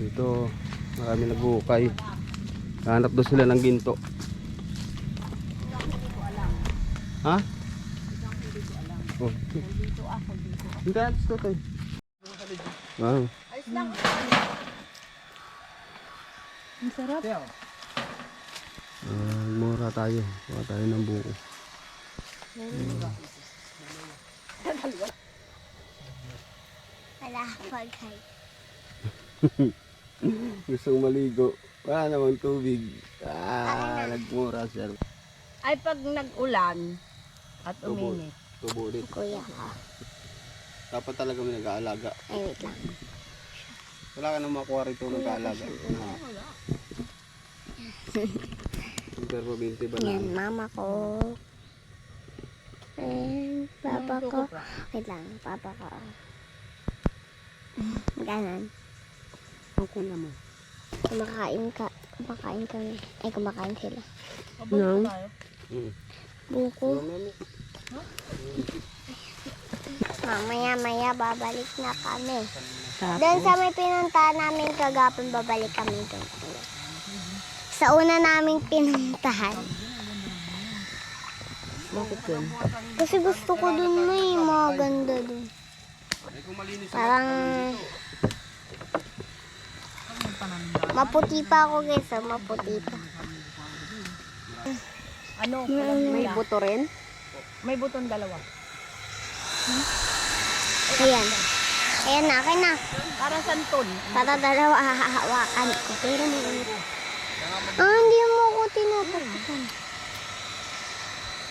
Dito marami nagbuhukay. Hanap doon sila ng ginto. Ha? Oh. Hindi alis to tayo. Wow. Ang sarap. Mura tayo. Mura tayo ng buko. Wala pagkay. Gustong maligo. Wala namang tubig. Nagmura sir. Ay pag nag-ulan at uminit. Tubo ulit. Kuya ka. Dapat talaga may nag-aalaga. Ay, wait lang. Wala ka nang makuha rito nag-aalaga. Pero 20 ba Yan, na? mama ko. And papa ko. Wait lang, papa ko. Ganon. Ang kuna mo. Kumakain kami. Ay, kumakain sila. No. Buko. Mamaya babalik na kami. Doon sa may pinuntahan namin kagapon, babalik kami doon. Sa una naming pinuntahan. Bakit yun? Kasi gusto ko doon may mga ganda doon. Parang maputi pa ako guys, maputi pa. Ano? May buto rin? May butong dalawa. Ayan. Ayan na, akin na. Para santon. Para dalawa hahawakan ko. Pero may hindi mo ako tinutukan.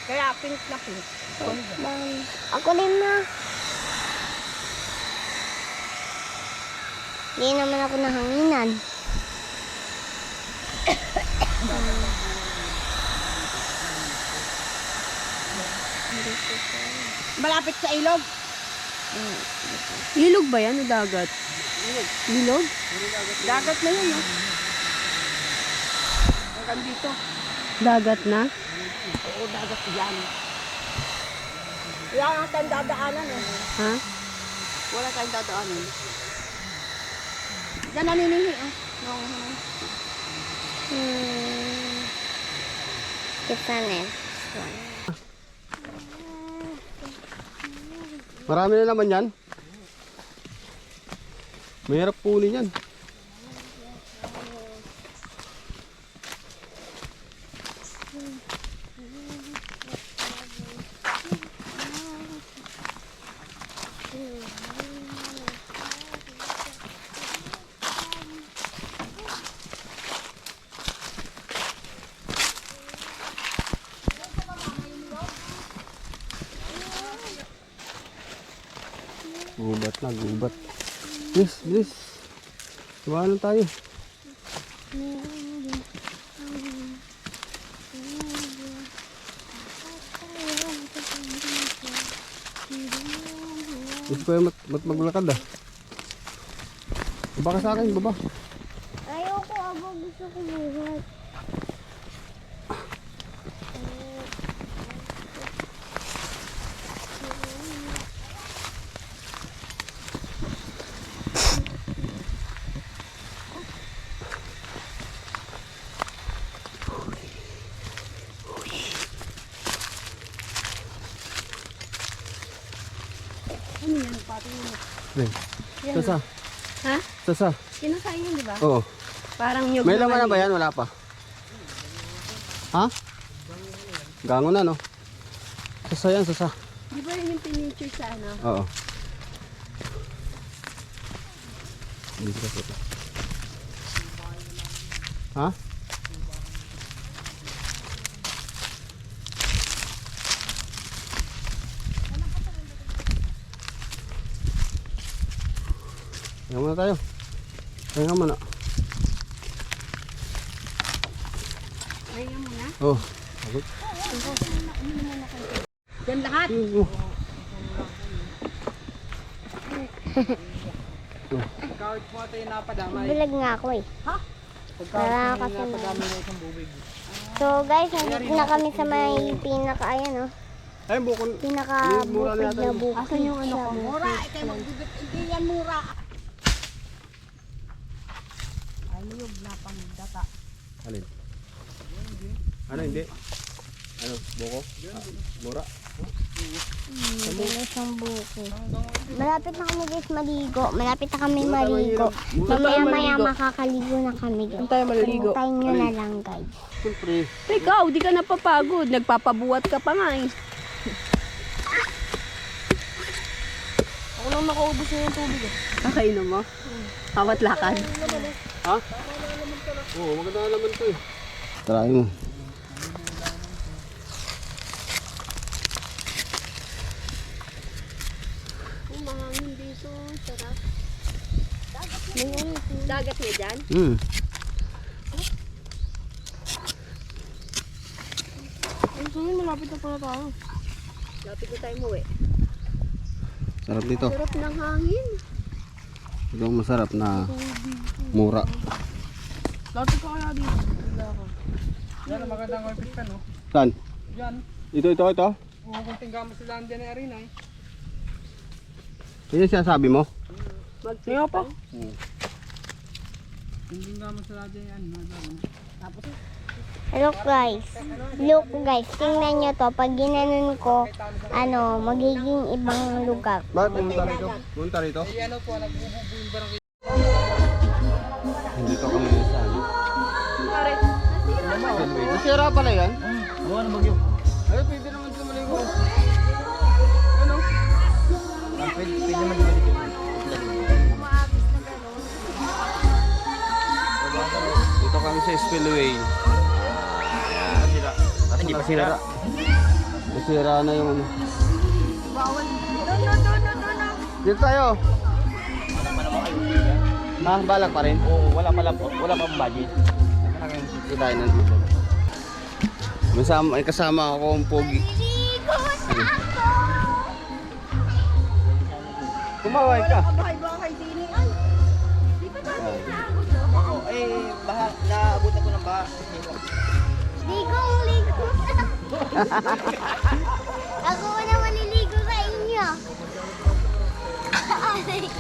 Kaya pink na pink. Ako din na. Hindi naman ako nahanginan. Malapit sa ilog. Ilog ba yan o dagat? Ilog? Dagat na yun, no? Hanggang dito. Dagat na? Oo, dagat yan. Wala nga tayong dadaanan, eh. Ha? Wala tayong dadaanan. Diyan naninihi, oh. Kita na. Marami na naman yan. Mahirap kunin yan. Gubat na, gubat. Bilis, bilis. Iwanan tayo. Gusto ko yung maglakad ah. Baba ka sa akin, baba. Ayoko, abo. Gusto ko buhat. Sasa. Ha? Sasa. Kinakain yun, di ba? Oo. Parang nyug May naman laman na ba yan? Wala pa. Ha? Gango na, no? Sasa yan, sasa. Di ba yun yung piniture sa ano? Oo. Hindi ka sasa. Ha? Kaya muna tayo. Kaya muna. Kaya mo na? Oh. Yan lahat. Bulag nga ako eh. Ha? Wala kasi So guys, nandito na kami sa may pinaka, ayan oh. Ay, bukol. Pinaka Mura na bukid yata na yun. bukid. Asan yung ano ko? Mura, ikaw magbibit. Hindi yan mura. Alin? Ano hindi? Ano? Buko? Mura? Bilis ang buko. Malapit na kami guys maligo. Malapit na kami maligo. Mamaya-maya makakaligo na kami guys. Saan tayo maliligo? Hintayin nyo na lang guys. Siyempre. Ikaw, di ka napapagod. Nagpapabuhat ka pa nga eh. Ako lang nakaubos na yung tubig eh. Kakainom mo? Kawat lakad. Ha? Oo, maganda nga naman to eh. Try mo. Mahangin dito. Sarap. Dagat niya dyan? Ang sunod, malapit na pala tayo. Malapit na tayo mo eh. Sarap dito. Sarap ng hangin. Ito ang masarap na mura. Dati ka kaya dito. Yan ang magandang wipit ka, no? Saan? Yan. Ito. Oo, kung tinggaman sila dyan ay arena eh. Yan yung sinasabi mo? Magsiya pa. Kung tinggaman sila dyan yan, Look guys. Look guys. Tingnan nyo to. Pag ginanon ko, magiging ibang lugar. Bakit pumunta rito? Pumunta rito? eh ano po, nagbububo yung barangay. Dito kami sa ano? Nasira pala yan? Oo, ano bagyo? Ay, pwede naman sa maligo. Ano? Pwede naman lumalik yun. Dito kami sa spillway. Nasira. Nasira na yung ano. Dito tayo. Ah, balak pa rin? Oo, wala pang budget. Dito tayo nandito. May kasama ako ang pogi. Kumaway ka. Oo, baha, naabutan ko ng baha. Ligo. Ako na maliligo sa inyo. Ligo.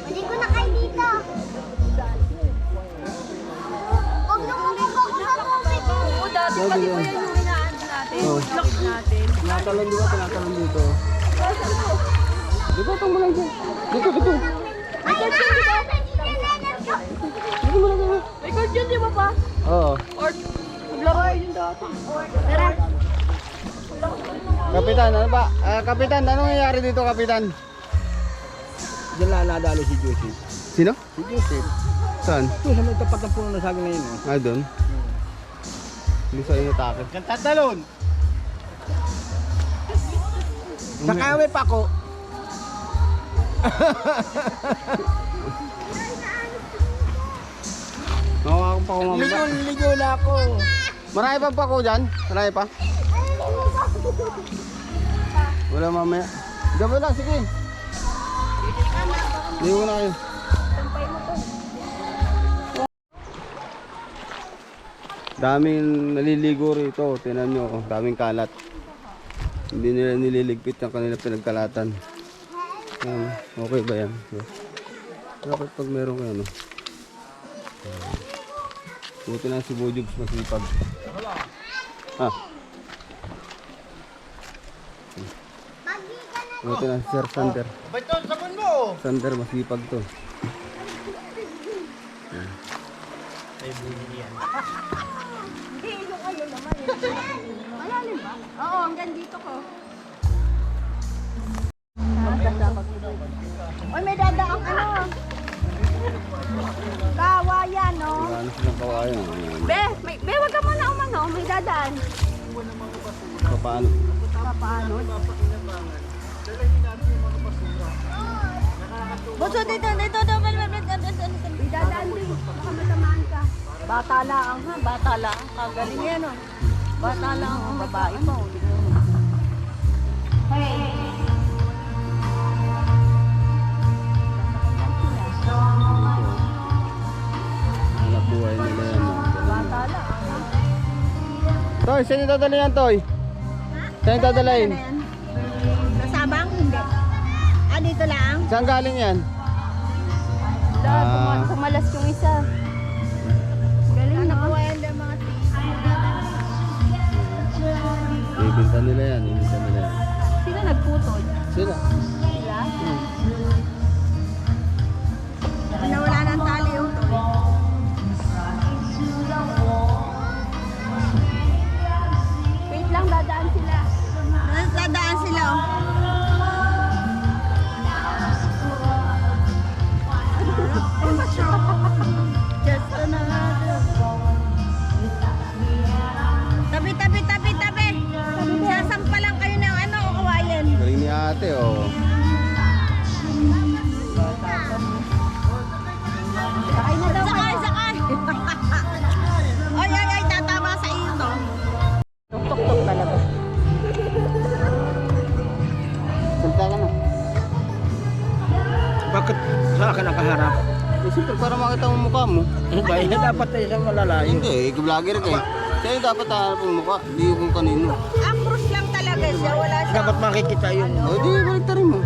Maligo na kayo dito. Huwag na kumukha ko sa tubig. Oo, dati pa di ba yan yung inaan natin? Lock natin. Tinatalon dito, tinatalon dito. Dito, tong lang dyan. Dito. Ay, May card yun, di ba pa? Oo. Or, maglaro yun dati. Tara. Kapitan, ano ba? Kapitan, anong nangyayari dito, Kapitan? Diyan lang nadali si Joseph. Sino? Si Joseph. Saan? Ito sa may tapat ng puno na saging na yun. Ah, doon. Hindi sa inyo takot. Diyan tatalon. Sa kaya pa ako. Nakuha akong pa kumamba. Ligo na ako. Marami pa pa ko dyan? Marami pa? Wala mamaya. Gabo lang, sige. Ligo na kayo. Daming naliligo rito. Tingnan nyo, oh, daming kalat. Hindi nila nililigpit ang kanila pinagkalatan. Okay ba yan? Dapat pag meron kayo, no? Buti na si Bojugs masipag. Buti na si Sir Sander. Ba't ito? Sabon mo! Sander masipag to. Malalim ba? Oo, hanggang dito ko. Oy, may dadaang kawayan, no? Ano silang kawayan? Be, wag ka muna umano. May dadaan. Paano? Paano? Boso, dito. May dadaan din. Baka matamaan ka. Bata lang, ha? Bata lang. Kagaling yan, no? Bata lang ang babae pa. Hanap buhay nila yan. Bata lang. Toy, saan yung dadalhin yan, Toy? Saan yung dadalhin? dito lang. Saan galing yan? Ah. Kumalas yung isa. Galing na. Ibinta nila yan, ibinta nila yan. Sino nagputol? Sila. Sila? Nawala ng tali yung to. Wait lang, dadaan sila. Dadaan sila oh. Just another. Tabi. Sasampa lang kayo ng ano, o kawayan. Galing ni ate, oh. Sakay na daw. Sakay. Ay, tatama sa iyo to. Tuk-tuk talaga. Salta ka na. Bakit sa akin nakaharap? Eh, siyempre, para makita mo mukha mo. Ano ba? Dapat tayo isang malalayo. Hindi, vlogger ka eh. Kaya dapat hanap yung mukha, di yung kung kanino. Ang cruise lang talaga siya, wala siya. Dapat makikita yun. O, di, balik rin mo.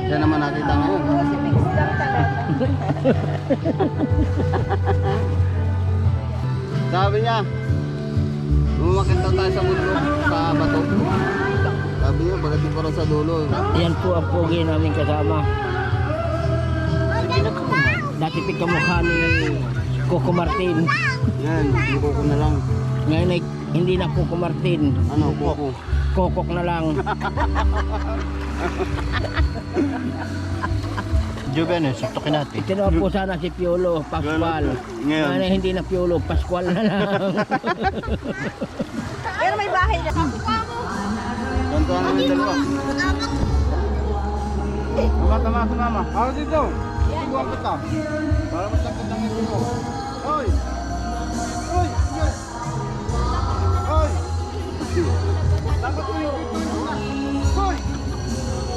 Yan naman nakita ngayon. Sabi niya, umakit daw tayo sa mundo, sa bato. Sabi niya, pagdating ko rin sa dulo. Yan po ang pogi namin kasama. Dati pikamukha ni Coco Martin. Yan, buko ko na lang. Ngayon ay hindi na Coco Martin. Ano, buko. Kokok na lang. Juven, saktokin natin. Kinuha po sana si Piolo, Pascual. Ngayon. Ngayon hindi na Piolo, Pascual na lang. Pero may bahay na. Ganto ang namin dalawa. Tama. Ako dito. Iguan kita. Para masakit ang ito mo. Hoy! Hoy! Hoy! Dapat mo yung ito. Hoy!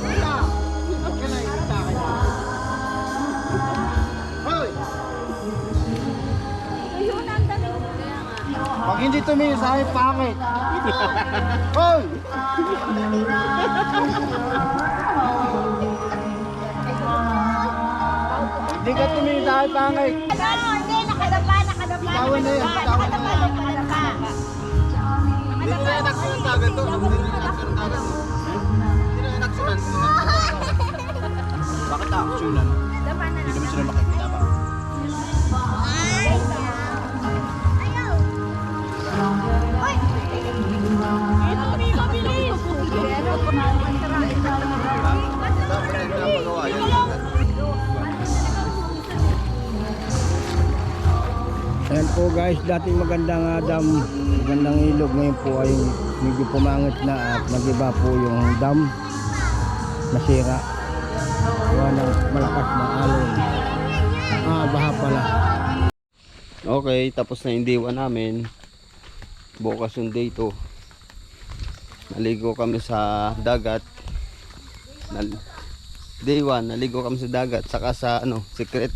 Wala! Okay na yung sa akin. Hoy! Pag hindi tumingin sa akin, pangit. Hoy! Hindi ka tumingin sa akin, pangit. Hindi, nakadapa. Bitawan na yan, bitawan na yan. Hindi na inaksunan kagad to. Hindi na inaksunan kagad. Hindi na inaksunan. Bakit aksyonan? Hindi naman sila makikita ba? Dapat na pinapagawa yan. Ayan po guys, dating magandang dam, magandang ilog, ngayon po ay medyo pumangit na at nagiba po yung dam, nasira. Gawa ng malakas na alon. Baha pala. Okay, tapos na yung diwa namin. Bukas yung day 2. Naligo kami sa dagat. Day 1, naligo kami sa dagat. Saka sa secret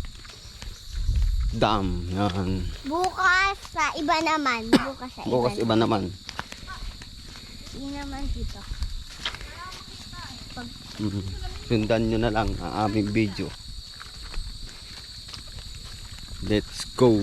dam. Yan. Bukas sa iba naman. Bukas iba naman. Hindi naman dito. Sundan nyo na lang ang aming video. Let's go!